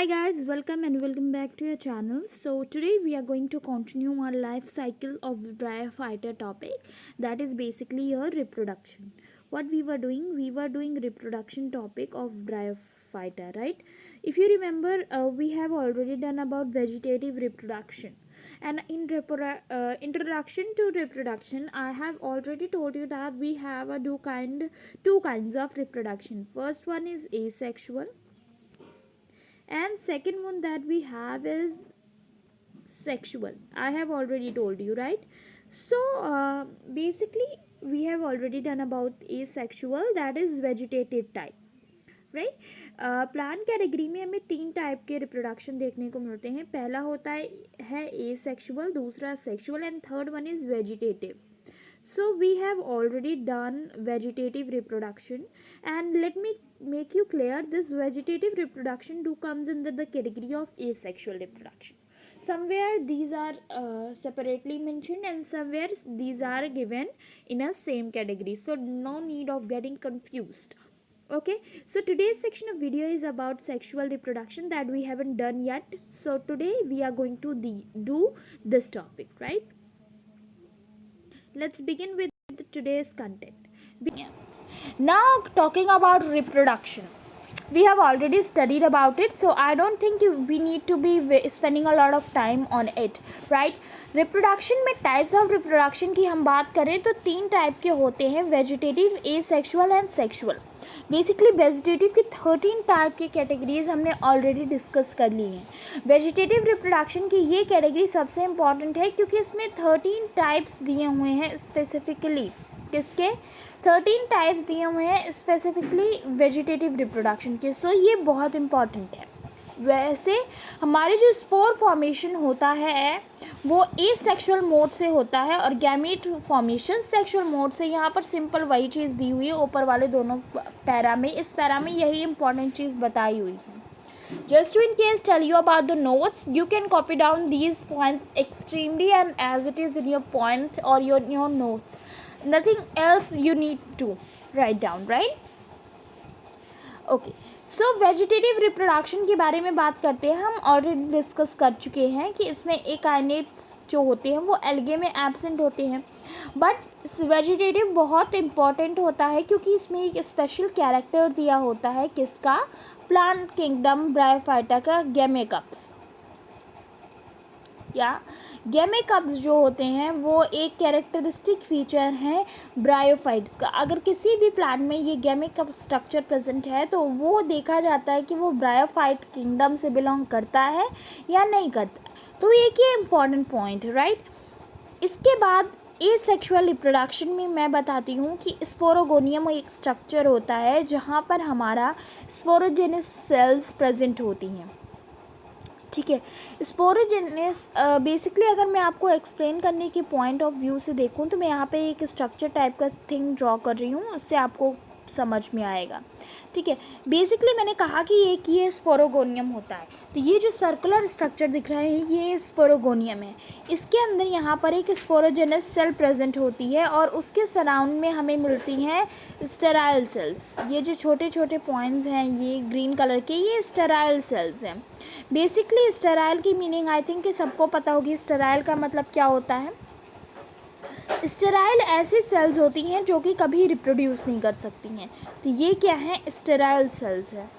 Hi guys, welcome and welcome back to your channel. So today we are going to continue our life cycle of bryophyta topic, that is basically your reproduction. What we were doing reproduction topic of bryophyta, right? If you remember, we have already done about vegetative reproduction. And in introduction to reproduction, I have already told you that we have two kinds of reproduction. First one is asexual, and second one that we have is sexual. I have already told you, right? So basically we have already done about asexual, that is vegetative type, right. Plant category में हमें 3 type के reproduction देखने को मिलते हैं. पहला होता है ए सेक्शुअल, दूसरा sexual and third one is vegetative. So we have already done vegetative reproduction, and let me make you clear, this vegetative reproduction do comes under the category of asexual reproduction. Somewhere these are separately mentioned and somewhere these are given in a same category, so no need of getting confused. Okay, so today's section of video is about sexual reproduction that we haven't done yet. So today we are going to do this topic, right? Let's begin with today's content. Now talking about reproduction, we have already studied about it, so I don't think we need to be spending a lot of time on it, right? reproduction में types of reproduction की हम बात करें तो 3 type के होते हैं, vegetative, asexual and sexual. Basically vegetative की 13 टाइप की कैटेगरीज हमने ऑलरेडी डिस्कस कर ली हैं. वेजिटेटिव रिप्रोडक्शन की ये कैटेगरी सबसे इम्पॉर्टेंट है क्योंकि इसमें 13 टाइप्स दिए हुए हैं स्पेसिफिकली. किसके 13 टाइप्स दिए हुए हैं स्पेसिफिकली वेजिटेटिव रिप्रोडक्शन के. सो ये बहुत इम्पॉर्टेंट है. वैसे हमारे जो स्पोर फॉर्मेशन होता है वो एसेक्सुअल मोड से होता है और गैमीट फॉर्मेशन सेक्सुअल मोड से. यहाँ पर सिंपल वही चीज़ दी हुई है ऊपर वाले दोनों पैरा में. इस पैरा में यही इंपॉर्टेंट चीज़ बताई हुई है. Just to in case tell you about the notes, you can copy down these points extremely and as it is in your point or your notes. Nothing else you need to write down, right? Okay. So vegetative reproduction के बारे में बात करते हैं. हम already discuss कर चुके हैं कि इसमें एकाइनेट्स जो होते हैं वो एल्गे में एब्सेंट होते हैं. बट वेजिटेटिव बहुत इम्पॉर्टेंट होता है क्योंकि इसमें एक स्पेशल कैरेक्टर दिया होता है. किसका? प्लांट किंगडम ब्रायोफाइटा का गैमेकप्स. या गैमेकप्स जो होते हैं वो एक कैरेक्टरिस्टिक फीचर है ब्रायोफाइट्स का. अगर किसी भी प्लांट में ये गैमेकप स्ट्रक्चर प्रेजेंट है तो वो देखा जाता है कि वो ब्रायोफाइट किंगडम से बिलोंग करता है या नहीं करता. तो एक ये इम्पॉर्टेंट पॉइंट है, राइट. इसके बाद एसेक्सुअल रिप्रोडक्शन में मैं बताती हूँ कि स्पोरोगोनियम एक स्ट्रक्चर होता है जहाँ पर हमारा स्पोरोजेनस सेल्स प्रेजेंट होती हैं. ठीक है. स्पोरोजेनेस बेसिकली अगर मैं आपको एक्सप्लेन करने के पॉइंट ऑफ व्यू से देखूं तो मैं यहाँ पे एक स्ट्रक्चर टाइप का थिंग ड्रॉ कर रही हूँ, उससे आपको समझ में आएगा. ठीक है. बेसिकली मैंने कहा कि एक ये स्पोरोगोनियम होता है, तो ये जो सर्कुलर स्ट्रक्चर दिख रहा है ये स्पोरोगोनियम है. इसके अंदर यहाँ पर एक स्पोरोजेनस सेल प्रेजेंट होती है और उसके सराउंड में हमें मिलती हैं स्टेराइल सेल्स. ये जो छोटे छोटे पॉइंट्स हैं ये ग्रीन कलर के, ये स्टेराइल सेल्स हैं. बेसिकली स्टेराइल की मीनिंग आई थिंक कि सबको पता होगी. स्टेराइल का मतलब क्या होता है? स्टेराइल ऐसी सेल्स होती हैं जो कि कभी रिप्रोड्यूस नहीं कर सकती हैं. तो ये क्या है? स्टेराइल सेल्स है.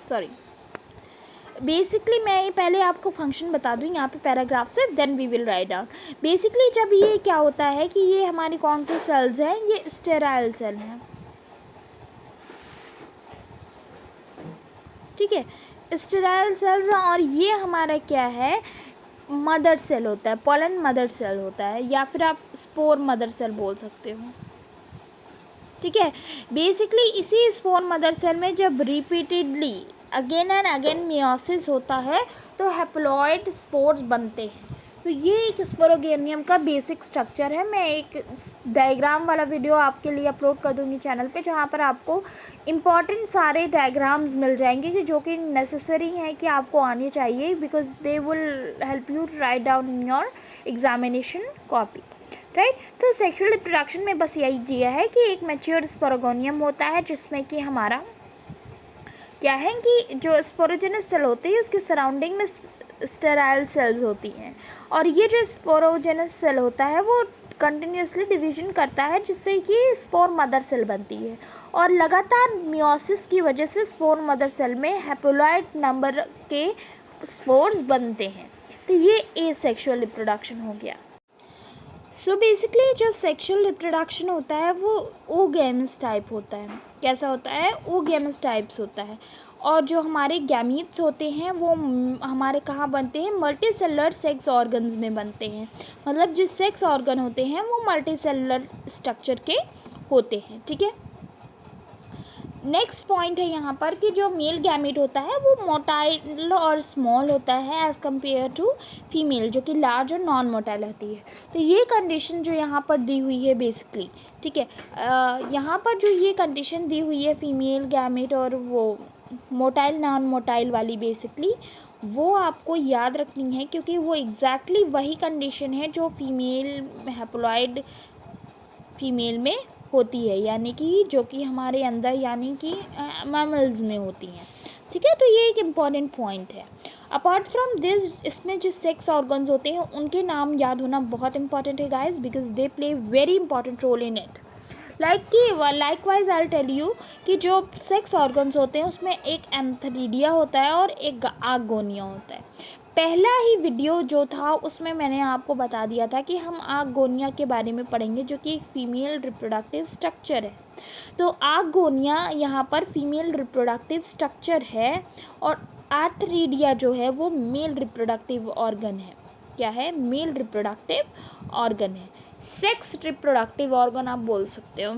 सॉरी, बेसिकली मैं पहले आपको फंक्शन बता दूँ यहाँ पे पैराग्राफ से, then we will write down. Basically जब ये क्या होता है कि ये हमारी कौन सी सेल्स हैं? ये स्टेराइल सेल हैं. ठीक है. स्टेराइल सेल्स हैं और ये हमारा क्या है? मदर सेल होता है. पोलन मदर सेल होता है या फिर आप स्पोर मदर सेल बोल सकते हो. ठीक है. बेसिकली इसी स्पोर मदर सेल में जब repeatedly again and again meiosis होता है तो हैप्लॉइड स्पोर्स बनते हैं. तो ये एक स्पोरोगोनियम का बेसिक स्ट्रक्चर है. मैं एक डायग्राम वाला वीडियो आपके लिए अपलोड कर दूँगी चैनल पे, जहाँ पर आपको इम्पॉर्टेंट सारे डायग्राम्स मिल जाएंगे कि जो कि नेसेसरी हैं कि आपको आने चाहिए, because they will help you write down in your examination copy, right. तो सेक्सुअल रिप्रोडक्शन में बस यही दिया है कि एक मैच्योर्ड स्पोरोगोनियम होता है जिसमें कि हमारा क्या है कि जो स्पोरोजेनस सेल होते हैं उसके सराउंडिंग में स्टेराइल सेल्स होती हैं, और ये जो स्पोरोजेनस सेल होता है वो कंटिन्यूसली डिवीजन करता है जिससे कि स्पोर मदर सेल बनती है, और लगातार मियोसिस की वजह से स्पोर मदर सेल में हैप्लोइड नंबर के स्पोर्स बनते हैं। तो ये एसेक्सुअल रिप्रोडक्शन हो गया। सो बेसिकली जो सेक्सुअल रिप्रोडक्शन होता है वो ओगेमस टाइप होता है। कैसा होता है? ओगेमस टाइप्स होता है। और जो हमारे गैमीट्स होते हैं वो हमारे कहाँ बनते हैं? मल्टी सेलुलर सेक्स ऑर्गन्स में बनते हैं। मतलब जो सेक्स ऑर्गन होते हैं वो मल्टी सेलुलर स्ट्रक्चर के होते हैं। ठीक है, नेक्स्ट पॉइंट है यहाँ पर कि जो मेल गैमीट होता है वो मोटाइल और स्मॉल होता है एज़ कम्पेयर टू फीमेल, जो कि लार्ज और नॉन मोटाइल होती है। तो ये कंडीशन जो यहाँ पर दी हुई है बेसिकली, ठीक है, यहाँ पर जो ये कंडीशन दी हुई है फीमेल गैमीट और वो मोटाइल नॉन मोटाइल वाली, बेसिकली वो आपको याद रखनी है, क्योंकि वो एग्जैक्टली वही कंडीशन है जो फीमेल हैप्लॉइड फीमेल में होती है, यानी कि जो कि हमारे अंदर यानी कि मैमल्स में होती हैं। ठीक है, तो ये एक इम्पॉर्टेंट पॉइंट है। अपार्ट फ्रॉम दिस, इसमें जो सेक्स ऑर्गन्स होते हैं उनके नाम याद होना बहुत इंपॉर्टेंट है guys, because they play very important role in it. Likewise I tell you कि जो सेक्स ऑर्गन्स होते हैं उसमें एक एंथरीडिया होता है और एक आगोनिया होता है। पहला ही वीडियो जो था उसमें मैंने आपको बता दिया था कि हम आगोनिया के बारे में पढ़ेंगे, जो कि एक फीमेल रिप्रोडक्टिव स्ट्रक्चर है। तो आगोनिया यहाँ पर फीमेल रिप्रोडक्टिव स्ट्रक्चर है, और आर्थरीडिया जो है वो मेल रिप्रोडक्टिव ऑर्गन है। क्या है? मेल रिप्रोडक्टिव ऑर्गन है। सेक्स रिप्रोडक्टिव ऑर्गन आप बोल सकते हो।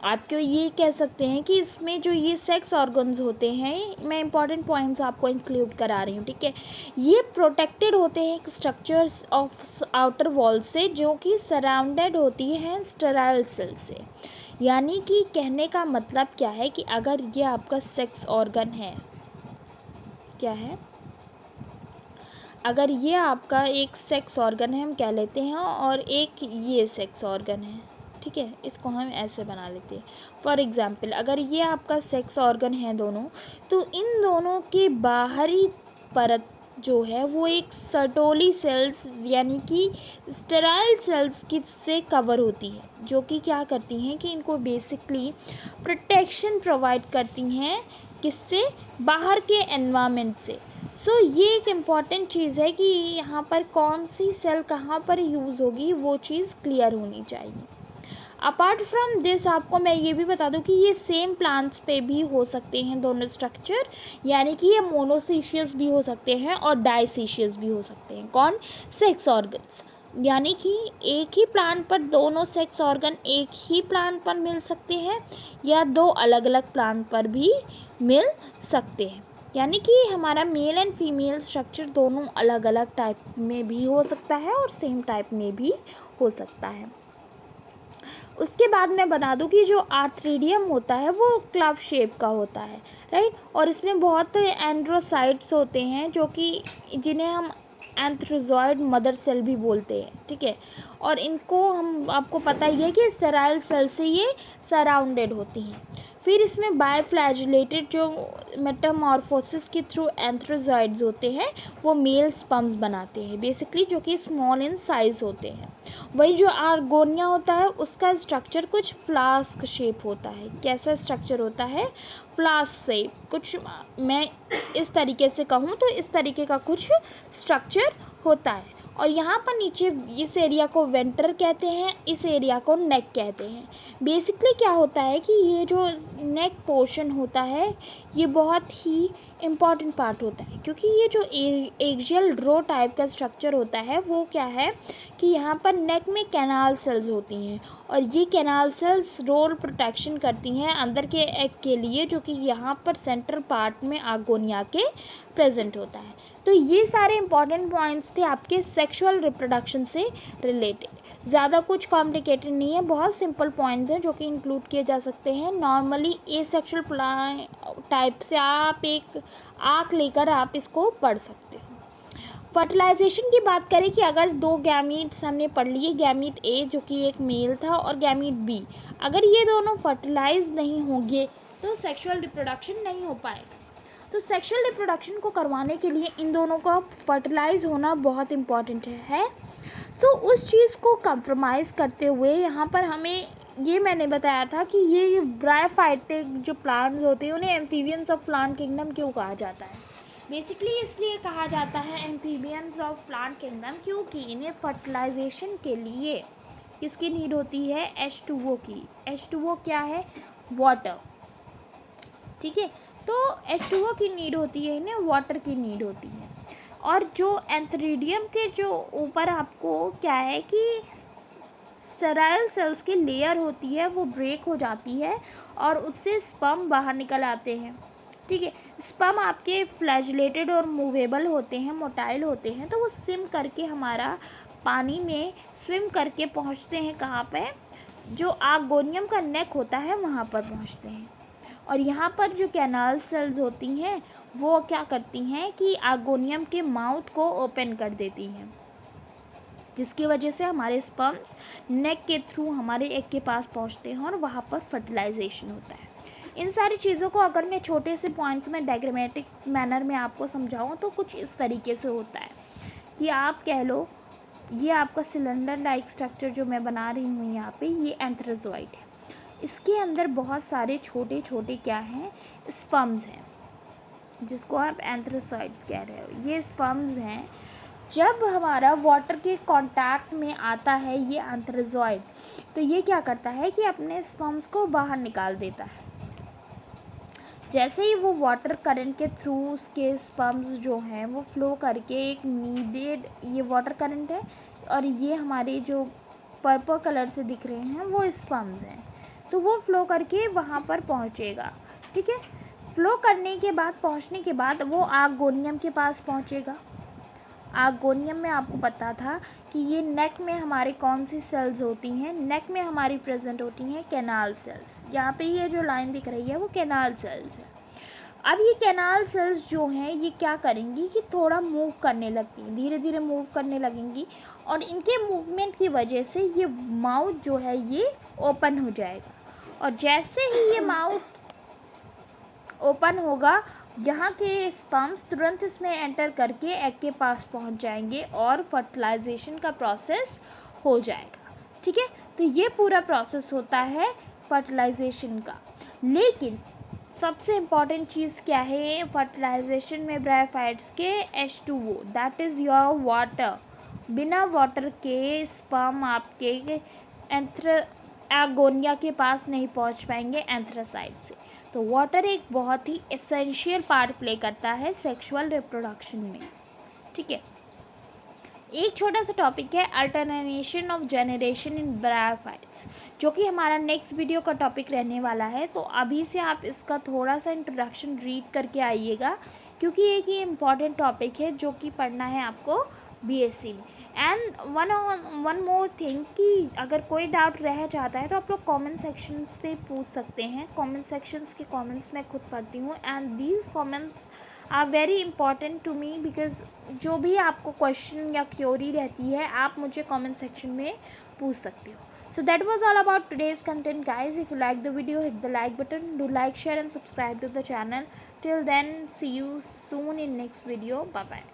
आपको ये कह सकते हैं कि इसमें जो ये सेक्स ऑर्गन्स होते हैं, मैं इंपॉर्टेंट पॉइंट्स आपको इंक्लूड करा रही हूँ। ठीक है, ये प्रोटेक्टेड होते हैं स्ट्रक्चर्स ऑफ आउटर वॉल से, जो कि सराउंडेड होती हैं स्टेराइल सेल से। यानी कि कहने का मतलब क्या है कि अगर ये आपका सेक्स ऑर्गन है, क्या है, अगर ये आपका एक सेक्स ऑर्गन है हम कह लेते हैं, और एक ये सेक्स ऑर्गन है, ठीक है, इसको हम ऐसे बना लेते हैं। फॉर एग्ज़ाम्पल, अगर ये आपका सेक्स ऑर्गन है दोनों, तो इन दोनों के बाहरी परत जो है वो एक सर्टोली सेल्स यानी कि स्टेराइल सेल्स की से कवर होती है, जो कि क्या करती हैं कि इनको बेसिकली प्रोटेक्शन प्रोवाइड करती हैं। किससे? बाहर के एनवायरनमेंट से। सो ये एक इम्पॉर्टेंट चीज़ है कि यहाँ पर कौन सी सेल कहाँ पर यूज़ होगी वो चीज़ क्लियर होनी चाहिए। अपार्ट फ्रॉम दिस आपको मैं ये भी बता दूं कि ये सेम प्लांट्स पे भी हो सकते हैं दोनों स्ट्रक्चर, यानी कि ये मोनोसीशियस भी हो सकते हैं और डाइसीशियस भी हो सकते हैं। कौन? सेक्स ऑर्गन्स, यानी कि एक ही प्लांट पर दोनों सेक्स ऑर्गन एक ही प्लांट पर मिल सकते हैं, या दो अलग अलग प्लांट पर भी मिल सकते हैं। यानी कि हमारा मेल एंड फीमेल स्ट्रक्चर दोनों अलग अलग टाइप में भी हो सकता है और सेम टाइप में भी हो सकता है। उसके बाद मैं बता दूं कि जो आर्थ्रीडियम होता है वो क्लब शेप का होता है, राइट, और इसमें बहुत एंड्रोसाइट्स होते हैं जो कि जिन्हें हम एंथ्रोजॉइड मदर सेल भी बोलते हैं। ठीक है, और इनको हम आपको पता ही है कि स्टेराइल सेल से ये सराउंडेड होती हैं। फिर इसमें बायफ्लैजिलेटेड जो मेटामॉर्फोसिस के थ्रू एंथ्रोजॉइड्स होते हैं वो मेल स्पर्म्स बनाते हैं बेसिकली, जो कि स्मॉल इन साइज होते हैं। वही जो आर्गोनिया होता है उसका स्ट्रक्चर कुछ फ्लास्क शेप होता है। कैसा स्ट्रक्चर होता है? Flask shape. कुछ मैं इस तरीके से कहूँ तो इस तरीके का कुछ स्ट्रक्चर होता है, और यहाँ पर नीचे इस एरिया को वेंटर कहते हैं, इस एरिया को नेक कहते हैं। बेसिकली क्या होता है कि ये जो नेक पोर्शन होता है ये बहुत ही इम्पॉर्टेंट पार्ट होता है, क्योंकि ये जो एक्सियल रो टाइप का स्ट्रक्चर होता है वो क्या है कि यहाँ पर नेक में कैनाल सेल्स होती हैं, और ये कैनाल सेल्स रोल प्रोटेक्शन करती हैं अंदर के एग के लिए, जो कि यहाँ पर सेंट्रल पार्ट में आगोनिया के प्रेजेंट होता है। तो ये सारे इंपॉर्टेंट पॉइंट्स थे आपके सेक्सुअल रिप्रोडक्शन से रिलेटेड। ज़्यादा कुछ कॉम्प्लिकेटेड नहीं है, बहुत सिंपल पॉइंट्स हैं जो कि इंक्लूड किए जा सकते हैं। नॉर्मली एसेक्सुअल टाइप से आप एक आँख लेकर आप इसको पढ़ सकते हो। फर्टिलाइजेशन की बात करें कि अगर दो गैमीट्स हमने पढ़ लिए, गैमीट ए जो कि एक मेल था और गैमीट बी, अगर ये दोनों फर्टिलाइज नहीं होंगे तो सेक्सुअल रिप्रोडक्शन नहीं हो पाएगा। तो सेक्सुअल रिप्रोडक्शन को करवाने के लिए इन दोनों का फर्टिलाइज होना बहुत इम्पॉर्टेंट है। तो उस चीज़ को कंप्रोमाइज़ करते हुए यहाँ पर हमें ये मैंने बताया था कि ये ब्रायोफाइटिक जो प्लांट्स होते हैं उन्हें एम्फीबियंस ऑफ प्लांट किंगडम क्यों कहा जाता है। बेसिकली इसलिए कहा जाता है एम्फीबियंस ऑफ प्लांट किंगडम क्योंकि इन्हें फर्टिलाइजेशन के लिए किसकी नीड होती है, H2O की। H2O क्या है, वाटर, ठीक है। तो H2O की नीड होती है, इन्हें वाटर की नीड होती है। और जो एंथ्रीडियम के जो ऊपर आपको क्या है कि स्टेराइल सेल्स की लेयर होती है वो ब्रेक हो जाती है और उससे स्पर्म बाहर निकल आते हैं, ठीक है। स्पर्म आपके फ्लैजिलेटेड और मूवेबल होते हैं, मोटाइल होते हैं, तो वो स्विम करके हमारा पानी में स्विम करके पहुंचते हैं कहाँ पे, जो आर्गोनियम का नेक होता है वहाँ पर पहुँचते हैं। और यहाँ पर जो कैनाल सेल्स होती हैं वो क्या करती हैं कि आर्गोनियम के माउथ को ओपन कर देती हैं, जिसकी वजह से हमारे स्पर्म्स नेक के थ्रू हमारे एग के पास पहुँचते हैं और वहाँ पर फर्टिलाइजेशन होता है। इन सारी चीज़ों को अगर मैं छोटे से पॉइंट्स में डायग्रामेटिक मैनर में आपको समझाऊँ तो कुछ इस तरीके से होता है कि आप कह लो ये आपका सिलेंडर लाइक स्ट्रक्चर जो मैं बना रही हूँ यहाँ पे, ये एंथ्रोजोइड है। इसके अंदर बहुत सारे छोटे छोटे क्या हैं, स्पर्म्स हैं, जिसको आप एंथ्रोसॉइड्स कह रहे हो। ये स्पर्म्स हैं, जब हमारा वाटर के कांटेक्ट में आता है ये एंथ्रोजॉइड, तो ये क्या करता है कि अपने स्पर्म्स को बाहर निकाल देता है। जैसे ही वो वाटर करंट के थ्रू उसके स्पर्म्स जो हैं वो फ्लो करके एक नीडेड, ये वाटर करंट है और ये हमारे जो पर्पल कलर से दिख रहे हैं वो स्पर्म्स हैं, तो वो फ्लो करके वहाँ पर पहुँचेगा, ठीक है। फ्लो करने के बाद, पहुँचने के बाद वो आर्गोनियम के पास पहुँचेगा। आर्गोनियम में आपको पता था कि ये नेक में हमारे कौन सी सेल्स होती हैं, नेक में हमारी प्रेजेंट होती हैं कैनाल सेल्स। यहाँ पे ये जो लाइन दिख रही है वो कैनाल सेल्स है। अब ये कैनाल सेल्स जो हैं ये क्या करेंगी कि थोड़ा मूव करने लगती हैं, धीरे धीरे मूव करने लगेंगी और इनके मूवमेंट की वजह से ये माउथ जो है ये ओपन हो जाएगा। और जैसे ही ये माउथ ओपन होगा, यहाँ के स्पर्म्स तुरंत इसमें एंटर करके एग के पास पहुँच जाएंगे और फर्टिलाइजेशन का प्रोसेस हो जाएगा, ठीक है। तो ये पूरा प्रोसेस होता है फर्टिलाइजेशन का। लेकिन सबसे इम्पॉर्टेंट चीज़ क्या है फर्टिलाइजेशन में ब्रायोफाइट्स के, H2O, that is your water. बिना वाटर के स्पर्म आपके एगोनिया के पास नहीं पहुंच पाएंगे एंथ्रासाइड से। तो वाटर एक बहुत ही एसेंशियल पार्ट प्ले करता है सेक्सुअल रिप्रोडक्शन में, ठीक है। एक छोटा सा टॉपिक है alternation of generation in bryophytes, जो कि हमारा नेक्स्ट वीडियो का टॉपिक रहने वाला है। तो अभी से आप इसका थोड़ा सा इंट्रोडक्शन रीड करके आइएगा, क्योंकि एक ये इम्पॉर्टेंट टॉपिक है जो कि पढ़ना है आपको BSc में। एंड वन मोर थिंग कि अगर कोई डाउट रह जाता है तो आप लोग कमेंट सेक्शंस पे पूछ सकते हैं। कमेंट सेक्शंस के कमेंट्स मैं खुद पढ़ती हूँ and these comments are very important to me, because जो भी आपको क्वेश्चन या क्योरी रहती है आप मुझे कमेंट सेक्शन में पूछ सकते हो। So that was all about today's content, guys. If you like the video, hit the like button, do like, share and subscribe to the channel. Till then, see you soon in next video. Bye bye.